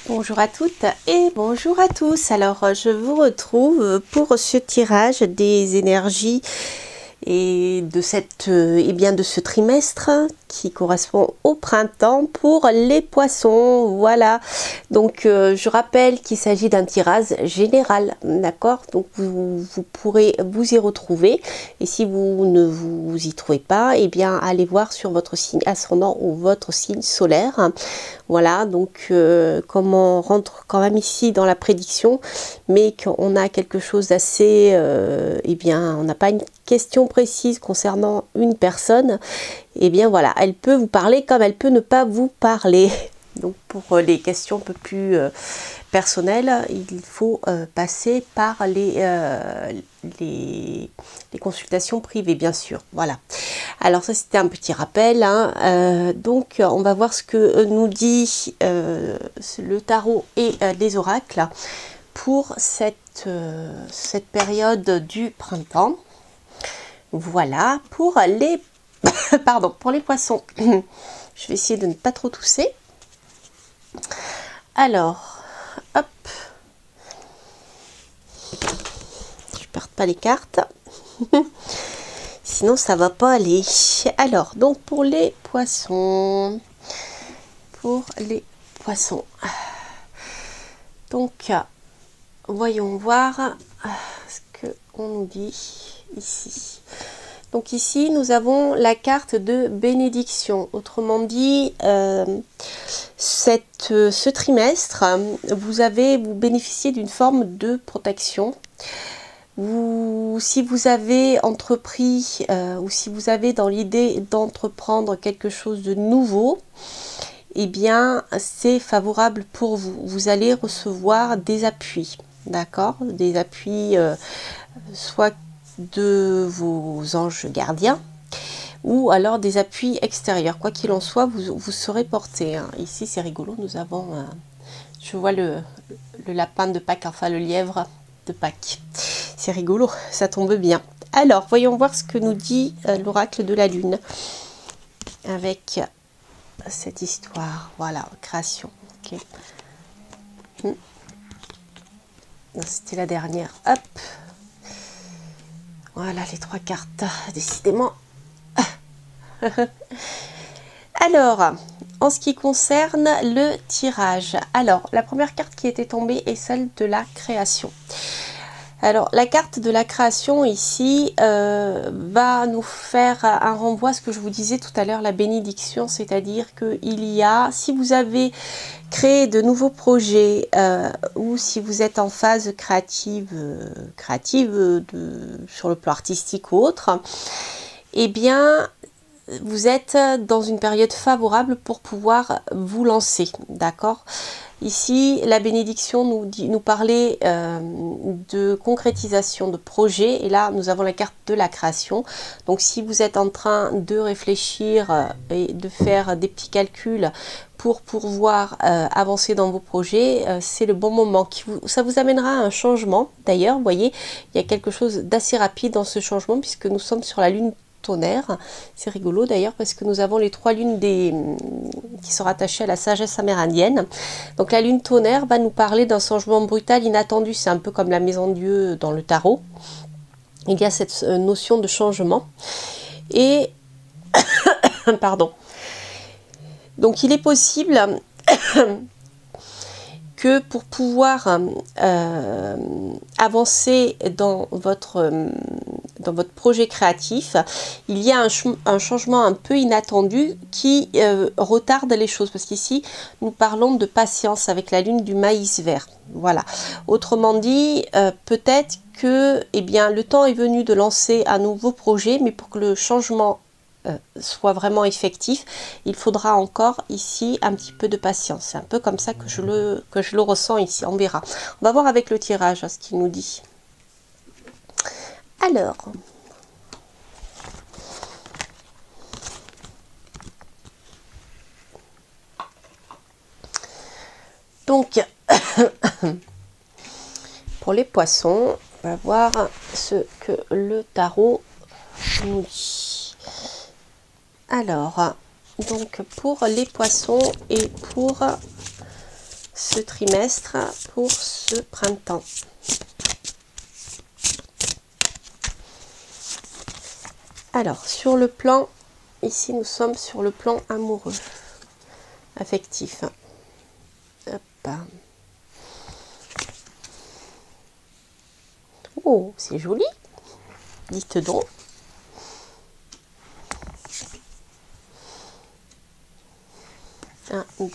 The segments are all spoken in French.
Bonjour à toutes et bonjour à tous. Alors, je vous retrouve pour ce tirage des énergies et de de ce trimestre qui correspond au printemps pour les poissons. Voilà. Donc, je rappelle qu'il s'agit d'un tirage général, d'accord? Donc, vous pourrez vous y retrouver. Et si vous ne vous y trouvez pas, eh bien, allez voir sur votre signe ascendant ou votre signe solaire. Voilà, donc comme on rentre quand même ici dans la prédiction, mais qu'on a quelque chose d'assez, eh bien, on n'a pas une question précise concernant une personne, eh bien voilà, elle peut vous parler comme elle peut ne pas vous parler. Donc pour les questions un peu plus personnelles, il faut passer par les consultations privées, bien sûr. Voilà. Alors ça, c'était un petit rappel. Hein. Donc on va voir ce que nous dit le tarot et les oracles pour cette période du printemps. Voilà, pour les pardon, pour les poissons. Je vais essayer de ne pas trop tousser. Alors, hop. Je perds pas les cartes. Sinon, ça va pas aller. Alors, donc pour les poissons. Donc, voyons voir ce qu'on nous dit ici. Donc ici, nous avons la carte de bénédiction. Autrement dit, ce trimestre, vous bénéficiez d'une forme de protection. Si vous avez entrepris ou si vous avez dans l'idée d'entreprendre quelque chose de nouveau, eh bien, c'est favorable pour vous. Vous allez recevoir des appuis, d'accord? Des appuis soit de vos anges gardiens ou alors des appuis extérieurs. Quoi qu'il en soit, vous serez porté. Hein. Ici, c'est rigolo. Nous avons, je vois le lapin de Pâques, enfin le lièvre de Pâques. C'est rigolo, ça tombe bien. Alors, voyons voir ce que nous dit l'oracle de la lune avec cette histoire. Voilà, création. Okay. C'était la dernière. Hop. Voilà les trois cartes, décidément. Alors, en ce qui concerne le tirage, alors la première carte qui était tombée est celle de la création. Alors, la carte de la création ici va nous faire un renvoi à ce que je vous disais tout à l'heure, la bénédiction, c'est-à-dire qu'il y a, si vous avez créé de nouveaux projets ou si vous êtes en phase créative sur le plan artistique ou autre, eh bien, vous êtes dans une période favorable pour pouvoir vous lancer, d'accord? Ici, la bénédiction nous parlait de concrétisation de projets. Et là, nous avons la carte de la création. Donc, si vous êtes en train de réfléchir et de faire des petits calculs pour pouvoir avancer dans vos projets, c'est le bon moment. Ça vous amènera à un changement. D'ailleurs, vous voyez, il y a quelque chose d'assez rapide dans ce changement puisque nous sommes sur la lune tonnerre. C'est rigolo d'ailleurs parce que nous avons les trois lunes qui sont rattachées à la sagesse amérindienne. Donc la lune tonnerre va nous parler d'un changement brutal, inattendu. C'est un peu comme la maison de Dieu dans le tarot. Il y a cette notion de changement. Et pardon. Donc il est possible que pour pouvoir avancer dans votre projet créatif, il y a un changement un peu inattendu qui retarde les choses. Parce qu'ici, nous parlons de patience avec la lune du maïs vert. Voilà. Autrement dit, peut-être que le temps est venu de lancer un nouveau projet, mais pour que le changement soit vraiment effectif, il faudra encore ici un petit peu de patience. C'est un peu comme ça que je le ressens ici. On verra. On va voir avec le tirage ce qu'il nous dit. Alors, donc pour les poissons, on va voir ce que le tarot nous dit. Alors, donc pour les poissons et pour ce trimestre pour ce printemps. Alors, sur le plan, ici nous sommes sur le plan amoureux, affectif. Hop. Oh, c'est joli. Dites donc. Un, 2,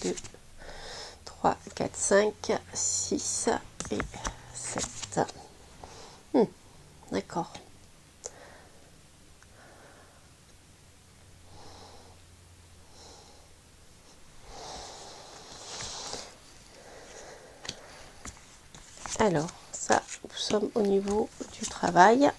3, 4, 5, 6 et 7. D'accord. Alors, ça, nous sommes au niveau du travail.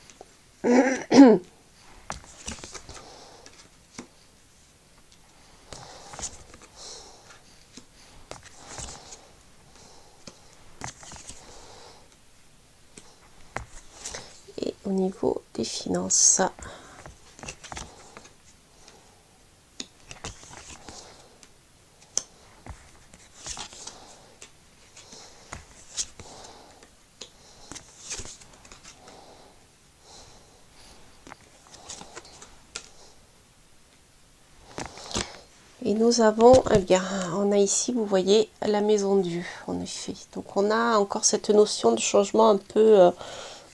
Et au niveau des finances. Et nous avons, eh bien, on a ici, vous voyez, la maison Dieu, en effet. Donc on a encore cette notion de changement un peu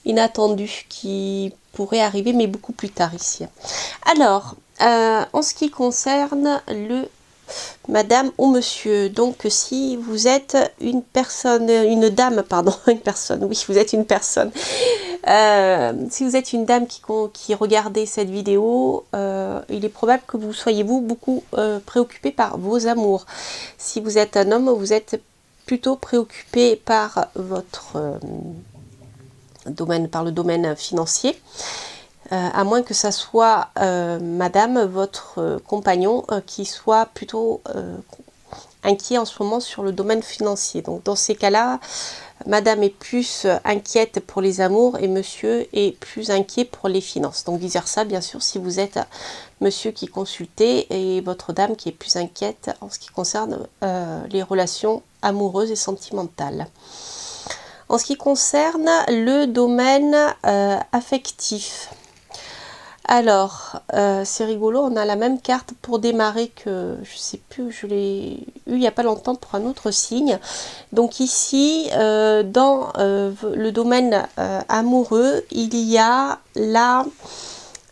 inattendu qui pourrait arriver, mais beaucoup plus tard ici. Alors, en ce qui concerne le madame ou monsieur, donc si vous êtes une personne, une dame, pardon, une personne, oui, vous êtes une personne. Si vous êtes une dame qui regardez cette vidéo, il est probable que vous soyez beaucoup préoccupé par vos amours. Si vous êtes un homme, vous êtes plutôt préoccupé par votre domaine, par le domaine financier. À moins que ça soit madame, votre compagnon, qui soit plutôt inquiet en ce moment sur le domaine financier. Donc dans ces cas-là, madame est plus inquiète pour les amours et monsieur est plus inquiet pour les finances. Donc vice versa, bien sûr, si vous êtes monsieur qui consultez et votre dame qui est plus inquiète en ce qui concerne les relations amoureuses et sentimentales. En ce qui concerne le domaine affectif, alors, c'est rigolo, on a la même carte pour démarrer que, je sais plus, je l'ai eu il n'y a pas longtemps pour un autre signe. Donc ici, dans le domaine amoureux, il y a là,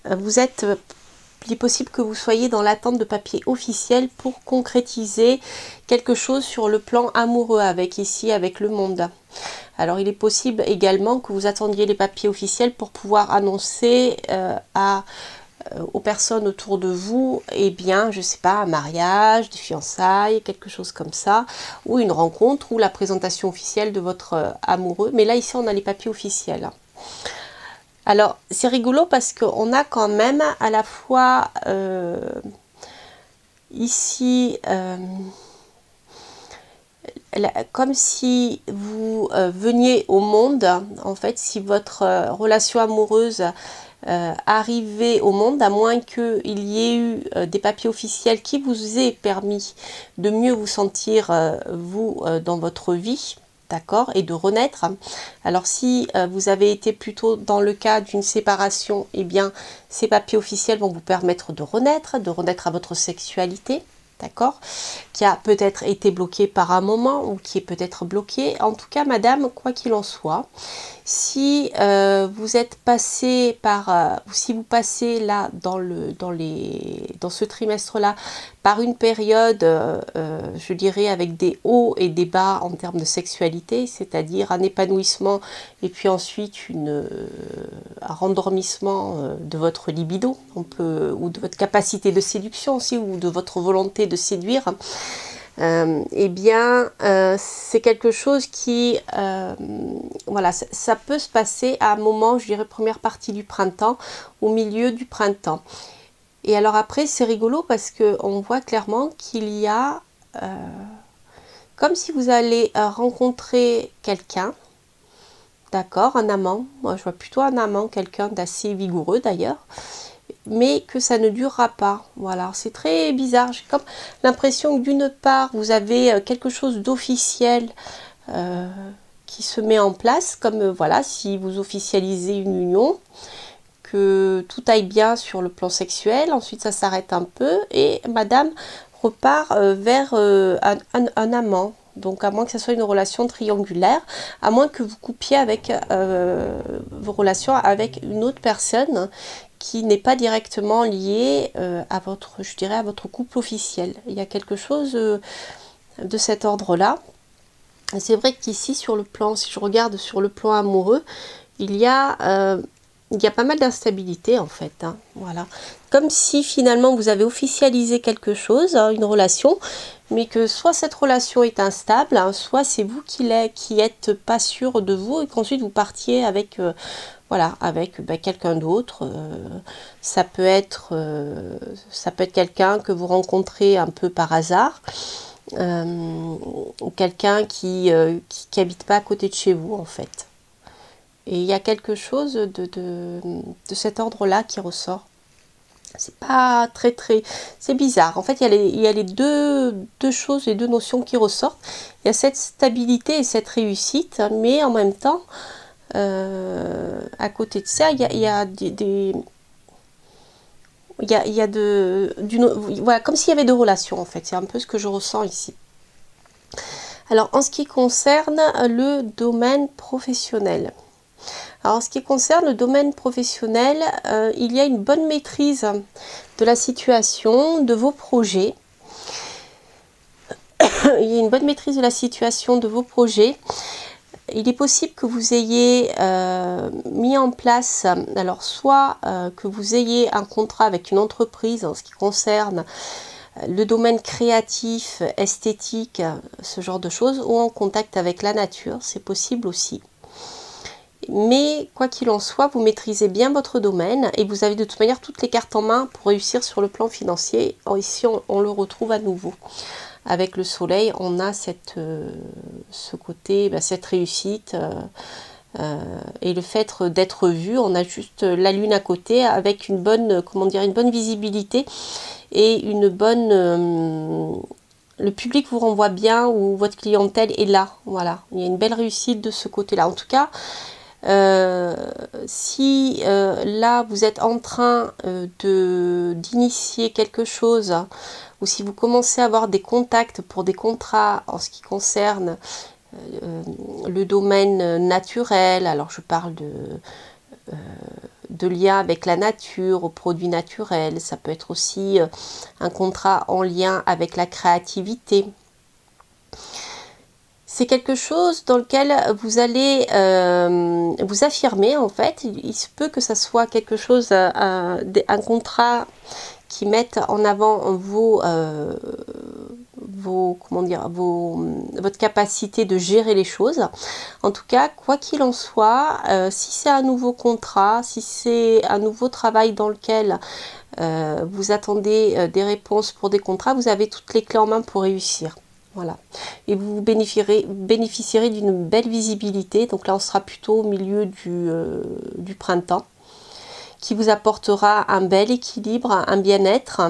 il est possible que vous soyez dans l'attente de papiers officiels pour concrétiser quelque chose sur le plan amoureux avec le monde. Alors il est possible également que vous attendiez les papiers officiels pour pouvoir annoncer aux personnes autour de vous, eh bien, je sais pas, un mariage, des fiançailles, quelque chose comme ça, ou une rencontre, ou la présentation officielle de votre amoureux. Mais là, ici, on a les papiers officiels. Alors, c'est rigolo parce qu'on a quand même à la fois ici... comme si vous veniez au monde, en fait, si votre relation amoureuse arrivait au monde, à moins qu'il y ait eu des papiers officiels qui vous aient permis de mieux vous sentir, vous, dans votre vie, d'accord, et de renaître. Alors si vous avez été plutôt dans le cas d'une séparation, eh bien, ces papiers officiels vont vous permettre de renaître à votre sexualité, d'accord, qui a peut-être été bloqué par un moment ou qui est peut-être bloqué. En tout cas, madame, quoi qu'il en soit, si vous êtes passé par, si vous passez là dans ce trimestre-là par une période, je dirais, avec des hauts et des bas en termes de sexualité, c'est-à-dire un épanouissement et puis ensuite un rendormissement de votre libido, ou de votre capacité de séduction aussi, ou de votre volonté de séduire, eh bien, c'est quelque chose qui, voilà, ça peut se passer à un moment, je dirais, première partie du printemps, au milieu du printemps. Et alors après, c'est rigolo parce qu'on voit clairement qu'il y a, comme si vous allez rencontrer quelqu'un, d'accord, un amant. Moi, je vois plutôt un amant, quelqu'un d'assez vigoureux d'ailleurs. mais que ça ne durera pas. Voilà, c'est très bizarre. J'ai comme l'impression que d'une part, vous avez quelque chose d'officiel qui se met en place, comme voilà, si vous officialisez une union, que tout aille bien sur le plan sexuel, ensuite ça s'arrête un peu, et madame repart vers un amant. Donc à moins que ce soit une relation triangulaire, à moins que vous coupiez avec vos relations avec une autre personne qui n'est pas directement liée à votre, je dirais, à votre couple officiel. Il y a quelque chose de cet ordre-là. C'est vrai qu'ici, sur le plan, si je regarde sur le plan amoureux, il y a pas mal d'instabilité en fait. Hein, voilà. Comme si finalement vous avez officialisé quelque chose, hein, une relation, mais que soit cette relation est instable, hein, soit c'est vous qui êtes pas sûr de vous et qu'ensuite vous partiez avec, voilà, avec quelqu'un d'autre. Ça peut être quelqu'un que vous rencontrez un peu par hasard. Quelqu'un qui habite pas à côté de chez vous en fait. Et il y a quelque chose de cet ordre-là qui ressort. C'est pas c'est bizarre. En fait, il y a les deux choses, les deux notions qui ressortent. Il y a cette stabilité et cette réussite, mais en même temps, à côté de ça, il y a voilà, comme s'il y avait deux relations en fait. C'est un peu ce que je ressens ici. Alors, en ce qui concerne le domaine professionnel. Alors, en ce qui concerne le domaine professionnel, il y a une bonne maîtrise de la situation, de vos projets. Il y a une bonne maîtrise de la situation de vos projets. Il est possible que vous ayez mis en place, alors soit que vous ayez un contrat avec une entreprise en ce qui concerne le domaine créatif, esthétique, ce genre de choses, ou en contact avec la nature, c'est possible aussi. Mais quoi qu'il en soit, vous maîtrisez bien votre domaine et vous avez de toute manière toutes les cartes en main pour réussir sur le plan financier. Ici, on le retrouve à nouveau. Avec le soleil, on a ce côté, cette réussite et le fait d'être vu. On a juste la lune à côté avec une bonne, comment dire, une bonne visibilité et une bonne... le public vous renvoie bien ou votre clientèle est là. Voilà, il y a une belle réussite de ce côté-là. En tout cas, si là vous êtes en train d'initier quelque chose, ou si vous commencez à avoir des contacts pour des contrats en ce qui concerne le domaine naturel, alors je parle de lien avec la nature, aux produits naturels, ça peut être aussi un contrat en lien avec la créativité. C'est quelque chose dans lequel vous allez vous affirmer en fait. Il se peut que ça soit quelque chose, un contrat qui mette en avant votre capacité de gérer les choses. En tout cas, quoi qu'il en soit, si c'est un nouveau contrat, si c'est un nouveau travail dans lequel vous attendez des réponses pour des contrats, vous avez toutes les clés en main pour réussir. Voilà. Et vous bénéficierez d'une belle visibilité. Donc là, on sera plutôt au milieu du printemps, qui vous apportera un bel équilibre, un bien-être,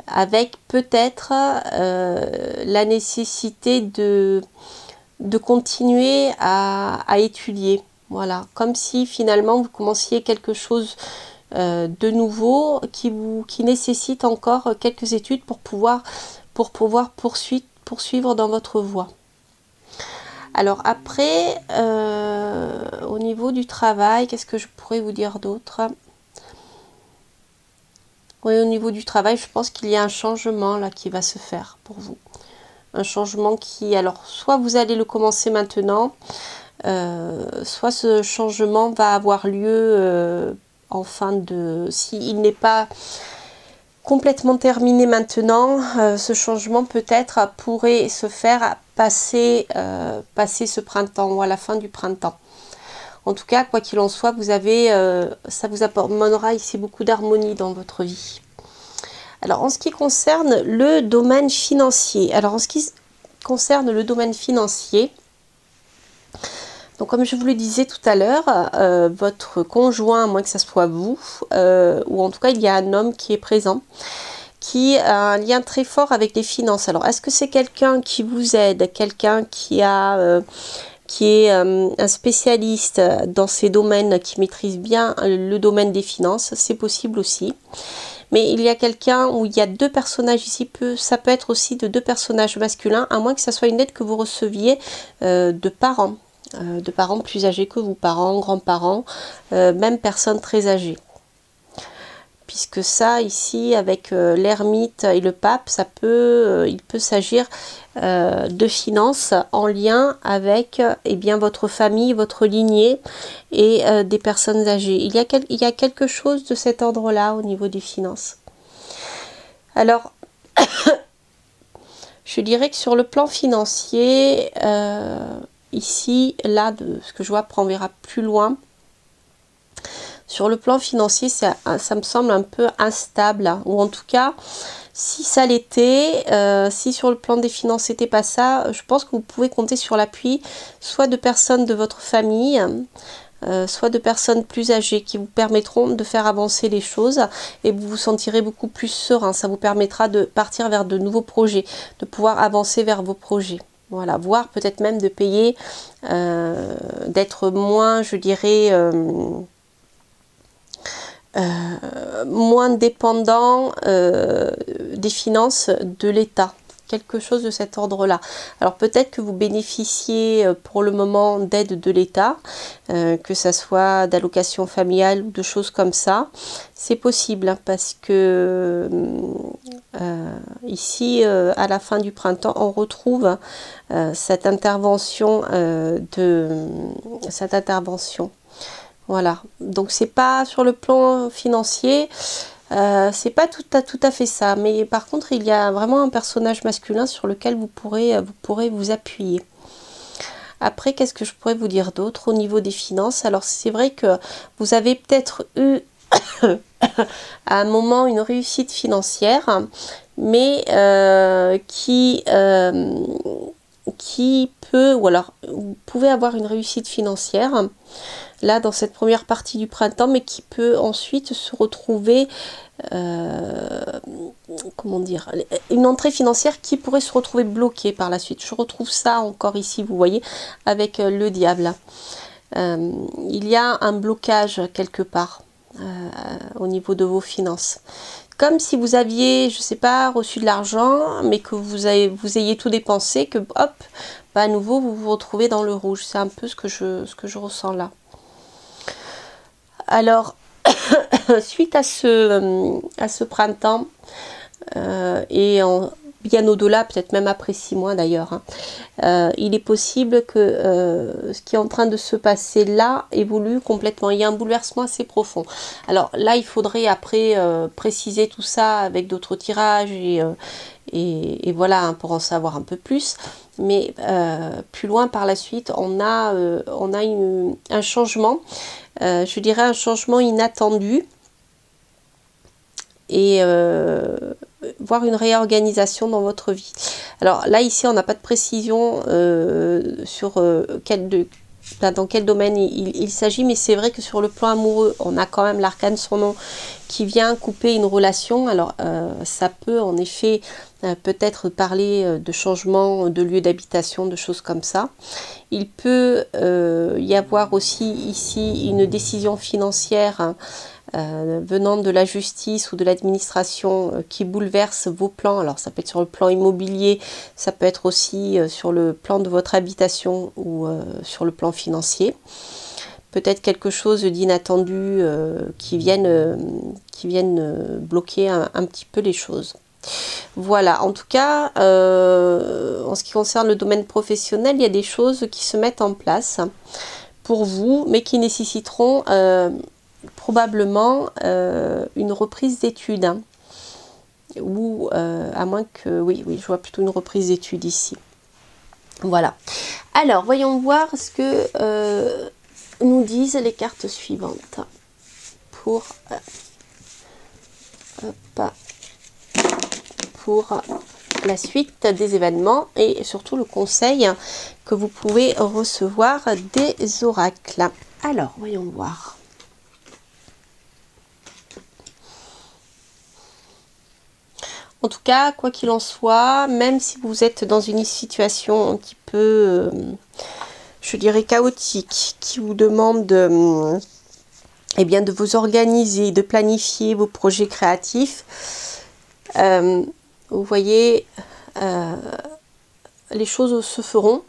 avec peut-être la nécessité de continuer à étudier. Voilà. Comme si finalement vous commenciez quelque chose de nouveau qui nécessite encore quelques études pour pouvoir poursuivre dans votre voie. Alors après, au niveau du travail, qu'est-ce que je pourrais vous dire d'autre? Oui, au niveau du travail, je pense qu'il y a un changement là qui va se faire pour vous. Un changement qui, alors, soit vous allez le commencer maintenant, soit ce changement va avoir lieu en fin de... S'il n'est pas complètement terminé maintenant, ce changement peut-être pourrait se faire passer ce printemps ou à la fin du printemps. En tout cas, quoi qu'il en soit, vous avez, ça vous apportera ici beaucoup d'harmonie dans votre vie. Alors, en ce qui concerne le domaine financier, Donc comme je vous le disais tout à l'heure, votre conjoint, à moins que ça soit vous, ou en tout cas il y a un homme qui est présent, qui a un lien très fort avec les finances. Alors est-ce que c'est quelqu'un qui vous aide, quelqu'un qui est un spécialiste dans ces domaines, qui maîtrise bien le domaine des finances? C'est possible aussi. Mais il y a quelqu'un où il y a deux personnages ici, ça peut être aussi de deux personnages masculins, à moins que ça soit une aide que vous receviez de parents plus âgés que vous, parents, grands-parents, même personnes très âgées. Puisque ça, ici, avec l'ermite et le pape, il peut s'agir de finances en lien avec eh bien, votre famille, votre lignée et des personnes âgées. Il y a quelque chose de cet ordre-là au niveau des finances. Alors, je dirais que sur le plan financier, ici, là, de ce que je vois, on verra plus loin. Sur le plan financier, ça me semble un peu instable, hein. Ou en tout cas, si ça l'était, si sur le plan des finances c'était pas ça, je pense que vous pouvez compter sur l'appui soit de personnes de votre famille, soit de personnes plus âgées qui vous permettront de faire avancer les choses et vous vous sentirez beaucoup plus serein. Ça vous permettra de partir vers de nouveaux projets, de pouvoir avancer vers vos projets. Voilà, voire peut-être même de payer, d'être moins, je dirais, moins dépendant des finances de l'État. Quelque chose de cet ordre-là. Alors peut-être que vous bénéficiez pour le moment d'aide de l'État, que ça soit d'allocations familiales ou de choses comme ça. C'est possible hein, parce que ici, à la fin du printemps, on retrouve cette intervention Voilà, donc c'est pas sur le plan financier, c'est pas tout à fait ça, mais par contre il y a vraiment un personnage masculin sur lequel vous pourrez vous appuyer. Après, qu'est-ce que je pourrais vous dire d'autre au niveau des finances? Alors c'est vrai que vous avez peut-être eu à un moment une réussite financière, mais qui peut, ou alors vous pouvez avoir une réussite financière là dans cette première partie du printemps, mais qui peut ensuite se retrouver, comment dire, une entrée financière qui pourrait se retrouver bloquée par la suite. Je retrouve ça encore ici, vous voyez, avec le diable. Il y a un blocage quelque part au niveau de vos finances. Comme si vous aviez, je sais pas, reçu de l'argent, mais que vous ayez tout dépensé, que hop, bah, à nouveau vous vous retrouvez dans le rouge. C'est un peu ce que je ressens là. Alors, suite à ce printemps, bien au-delà, peut-être même après 6 mois d'ailleurs, hein, il est possible que ce qui est en train de se passer là évolue complètement. Il y a un bouleversement assez profond. Alors là, il faudrait après préciser tout ça avec d'autres tirages et voilà, hein, pour en savoir un peu plus. Mais plus loin par la suite, on a un changement, je dirais un changement inattendu et voire une réorganisation dans votre vie. Alors là, ici, on n'a pas de précision sur dans quel domaine il s'agit, mais c'est vrai que sur le plan amoureux, on a quand même l'arcane son nom qui vient couper une relation. Alors ça peut en effet peut-être parler de changement de lieu d'habitation, de choses comme ça. Il peut y avoir aussi ici une décision financière, hein, venant de la justice ou de l'administration qui bouleverse vos plans. Alors ça peut être sur le plan immobilier, ça peut être aussi sur le plan de votre habitation ou sur le plan financier. Peut-être quelque chose d'inattendu qui vienne bloquer un petit peu les choses. Voilà, en tout cas, en ce qui concerne le domaine professionnel, il y a des choses qui se mettent en place pour vous, mais qui nécessiteront probablement une reprise d'études, hein. Ou à moins que... Oui, je vois plutôt une reprise d'études ici. Voilà. Alors, voyons voir ce que nous disent les cartes suivantes pour la suite des événements et surtout le conseil que vous pouvez recevoir des oracles. Alors, voyons voir. En tout cas, quoi qu'il en soit, même si vous êtes dans une situation un petit peu, je dirais, chaotique, qui vous demande eh bien, de vous organiser, de planifier vos projets créatifs, vous voyez, les choses se feront,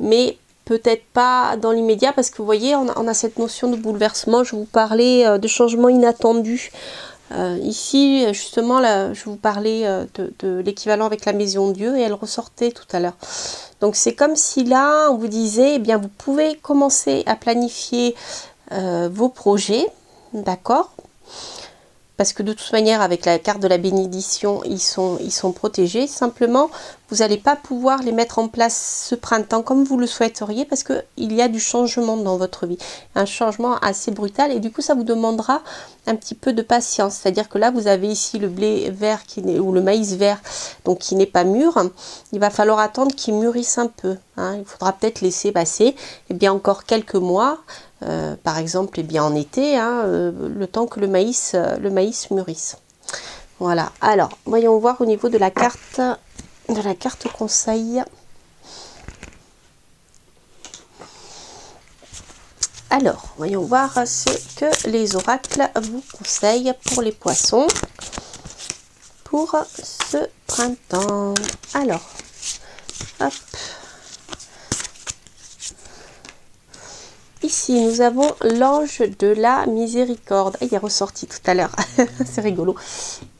mais peut-être pas dans l'immédiat, parce que vous voyez, on a cette notion de bouleversement. Je vous parlais de changements inattendus. Ici, justement, là, je vous parlais de l'équivalent avec la maison Dieu, et elle ressortait tout à l'heure. Donc, c'est comme si là, on vous disait, eh bien, vous pouvez commencer à planifier vos projets, d'accord? Parce que de toute manière, avec la carte de la bénédiction, ils sont protégés. Simplement, vous n'allez pas pouvoir les mettre en place ce printemps comme vous le souhaiteriez, parce qu'il y a du changement dans votre vie. Un changement assez brutal, et du coup, ça vous demandera un petit peu de patience. C'est-à-dire que là, vous avez ici le blé vert ou le maïs vert, donc qui n'est pas mûr. Il va falloir attendre qu'il mûrisse un peu, hein. Il faudra peut-être laisser passer encore quelques mois. Par exemple, bien en été, hein, le temps que le maïs mûrisse. Voilà. Alors, voyons voir au niveau de la carte conseil. Alors, voyons voir ce que les oracles vous conseillent pour les poissons pour ce printemps. Alors, hop. Ici, nous avons l'ange de la miséricorde. Il est ressorti tout à l'heure. C'est rigolo.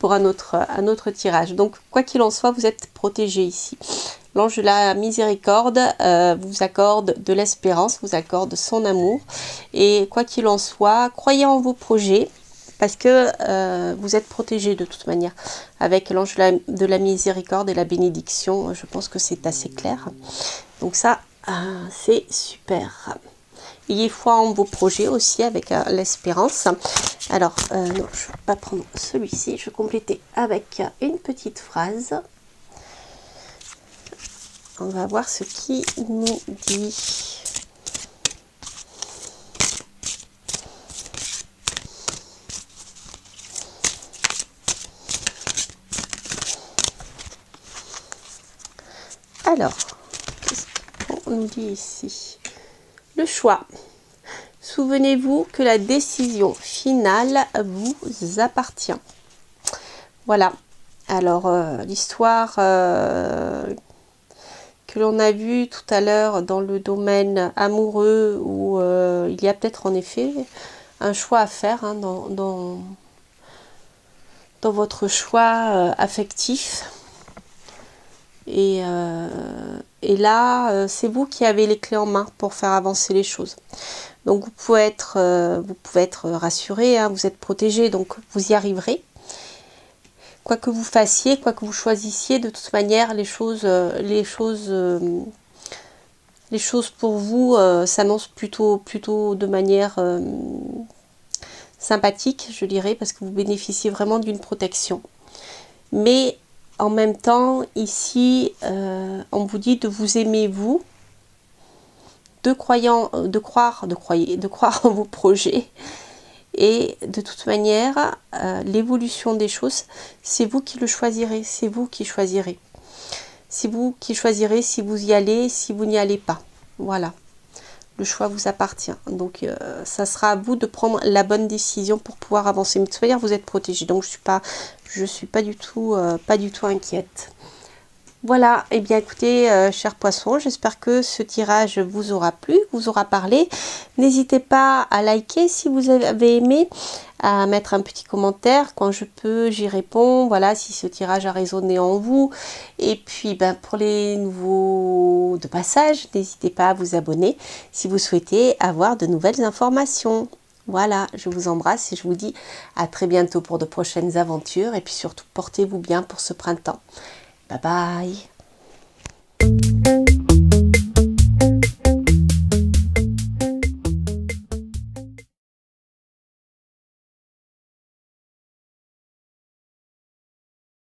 Pour un autre tirage. Donc, quoi qu'il en soit, vous êtes protégé ici. L'ange de la miséricorde vous accorde de l'espérance, vous accorde son amour. Et quoi qu'il en soit, croyez en vos projets, parce que vous êtes protégé de toute manière. Avec l'ange de la miséricorde et la bénédiction, je pense que c'est assez clair. Donc ça, c'est super. Ayez foi en vos projets aussi avec l'espérance. Alors, non, je ne vais pas prendre celui-ci. Je vais compléter avec une petite phrase. On va voir ce qui nous dit. Alors, qu'est-ce qu'on nous dit ici? Le choix. Souvenez-vous que la décision finale vous appartient. Voilà. Alors, l'histoire que l'on a vue tout à l'heure dans le domaine amoureux, où il y a peut-être en effet un choix à faire, hein, dans votre choix affectif. Et là, c'est vous qui avez les clés en main pour faire avancer les choses. Donc, vous pouvez être rassuré, hein, vous êtes protégé, donc vous y arriverez. Quoi que vous fassiez, quoi que vous choisissiez, de toute manière, les choses pour vous s'annoncent plutôt de manière sympathique, je dirais, parce que vous bénéficiez vraiment d'une protection. Mais en même temps, ici, on vous dit de vous aimer vous, de croire en vos projets. Et de toute manière, l'évolution des choses, c'est vous qui le choisirez, c'est vous qui choisirez. C'est vous qui choisirez si vous y allez, si vous n'y allez pas. Voilà. Le choix vous appartient. Donc, ça sera à vous de prendre la bonne décision pour pouvoir avancer. Mais de toute manière, vous êtes protégé. Donc, je suis pas du tout inquiète. Voilà, et bien écoutez, chers poissons, j'espère que ce tirage vous aura plu, vous aura parlé. N'hésitez pas à liker si vous avez aimé, à mettre un petit commentaire. Quand je peux, j'y réponds. Voilà, si ce tirage a résonné en vous. Et puis, pour les nouveaux de passage, n'hésitez pas à vous abonner si vous souhaitez avoir de nouvelles informations. Voilà, je vous embrasse et je vous dis à très bientôt pour de prochaines aventures. Et puis surtout, portez-vous bien pour ce printemps. Bye bye.